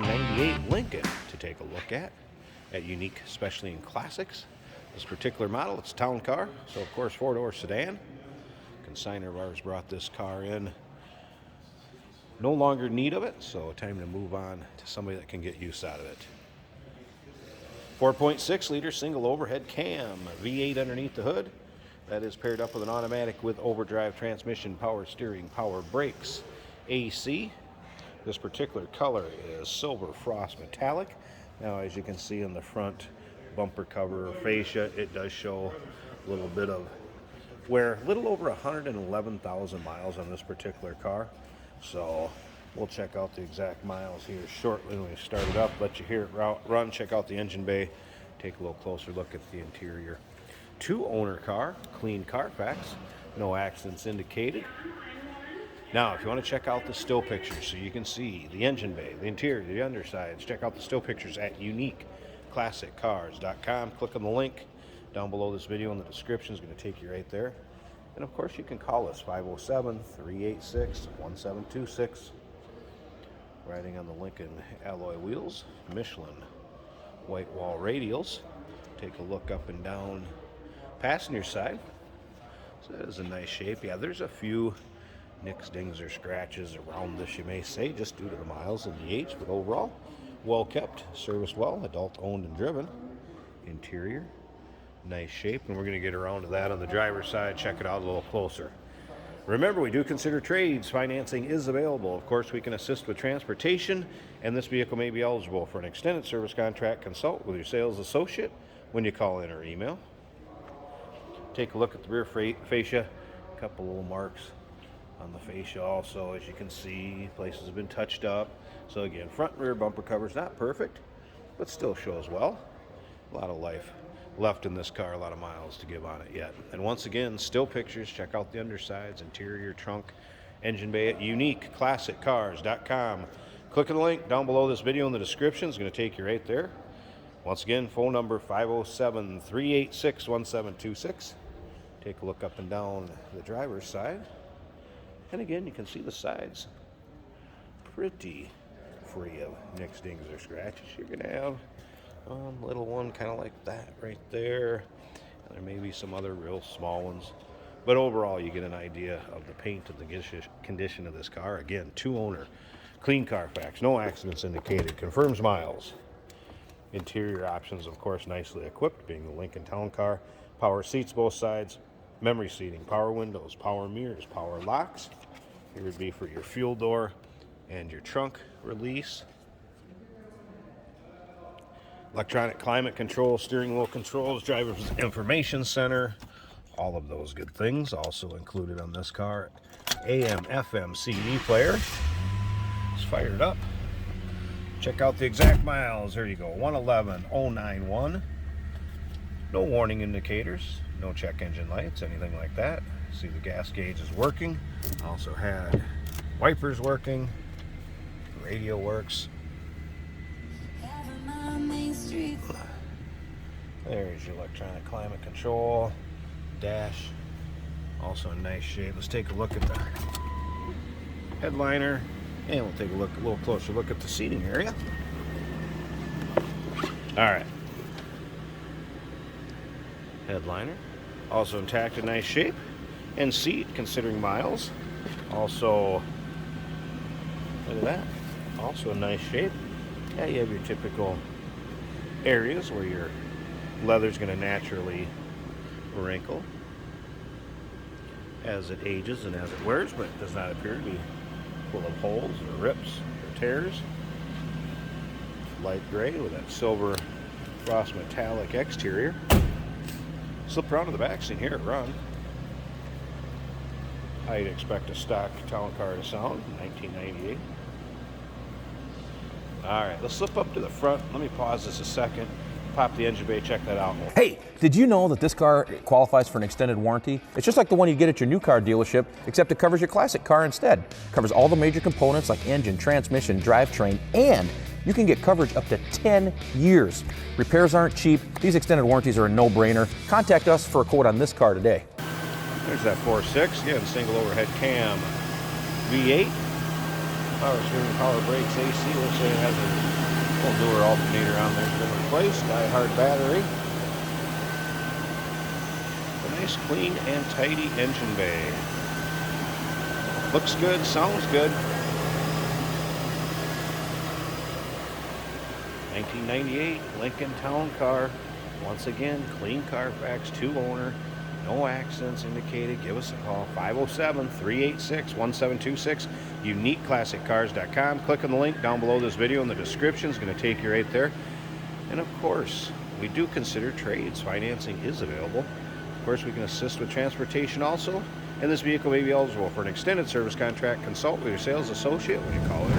1998 Lincoln to take a look at Unique, especially in classics. This particular model, it's a town car, so of course 4-door sedan. Consignor of ours brought this car in. No longer in need of it, so time to move on to somebody that can get use out of it. 4.6 liter single overhead cam, V8 underneath the hood. That is paired up with an automatic with overdrive transmission, power steering, power brakes, AC. This particular color is silver frost metallic. Now, as you can see in the front bumper cover or fascia, it does show a little bit of wear. A little over 111,000 miles on this particular car. So we'll check out the exact miles here shortly when we start it up. Let you hear it run, check out the engine bay, take a little closer look at the interior. 2-owner car, clean Carfax, no accidents indicated. Now, if you want to check out the still pictures so you can see the engine bay, the interior, the undersides, check out the still pictures at uniqueclassiccars.com. Click on the link down below this video in the description. It's going to take you right there. And of course, you can call us 507-386-1726. Riding on the Lincoln alloy wheels, Michelin white wall radials. Take a look up and down passenger side. So that is a nice shape. Yeah, there's a few nicks, dings, or scratches around this, you may say, just due to the miles and the age, but overall, well kept, serviced well, adult owned and driven. Interior, nice shape, and we're going to get around to that on the driver's side, check it out a little closer. Remember, we do consider trades. Financing is available. Of course, we can assist with transportation, and this vehicle may be eligible for an extended service contract. Consult with your sales associate when you call in or email. Take a look at the rear fascia, a couple little marks on the fascia also. As you can see, places have been touched up. So again, front and rear bumper covers, not perfect, but still shows well. A lot of life left in this car, a lot of miles to give on it yet. And once again, still pictures, check out the undersides, interior, trunk, engine bay at uniqueclassiccars.com. Click on the link down below this video in the description. It's going to take you right there. Once again, phone number 507-386-1726. Take a look up and down the driver's side. And again, you can see the sides pretty free of nicks, dings, or scratches. You're going to have a little one kind of like that right there. And there may be some other real small ones. But overall, you get an idea of the paint and the condition of this car. Again, 2-owner, clean Carfax, no accidents indicated, confirms miles. Interior options, of course, nicely equipped, being the Lincoln Town Car. Power seats both sides, memory seating, power windows, power mirrors, power locks. Here would be for your fuel door and your trunk release. Electronic climate control, steering wheel controls, driver's information center, all of those good things. Also included on this car, AM, FM, CD player. Let's fire it up. Check out the exact miles. There you go, 111,091. No warning indicators, no check engine lights, anything like that. See, the gas gauge is working. Also had wipers working, radio works. There's your electronic climate control, dash, also in nice shape. Let's take a look at the headliner, and we'll take a little closer look at the seating area. All right. Headliner, also intact in nice shape, and seat, considering miles, also, look at that, also in nice shape. Yeah, you have your typical areas where your leather's going to naturally wrinkle as it ages and as it wears, but it does not appear to be full of holes or rips or tears. Light gray with that silver frost metallic exterior. Slip around to the back seat here at run. How you'd expect a stock town car to sound in 1998. All right, let's slip up to the front. Let me pause this a second. Pop the engine bay, check that out. Hey, did you know that this car qualifies for an extended warranty? It's just like the one you get at your new car dealership, except it covers your classic car instead. It covers all the major components like engine, transmission, drivetrain, and you can get coverage up to 10 years. Repairs aren't cheap. These extended warranties are a no-brainer. Contact us for a quote on this car today. There's that 4.6, again, single overhead cam V8. Power steering, power brakes, AC. Looks like it has a little newer alternator on there. It's been replaced. Die-hard battery. A nice, clean, and tidy engine bay. Looks good. Sounds good. 1998 Lincoln Town Car. Once again, clean Carfax, 2-owner, no accidents indicated. Give us a call, 507-386-1726, uniqueclassiccars.com. Click on the link down below this video in the description. It's going to take you right there. And of course, we do consider trades. Financing is available. Of course, we can assist with transportation also. And this vehicle may be eligible for an extended service contract. Consult with your sales associate when you call in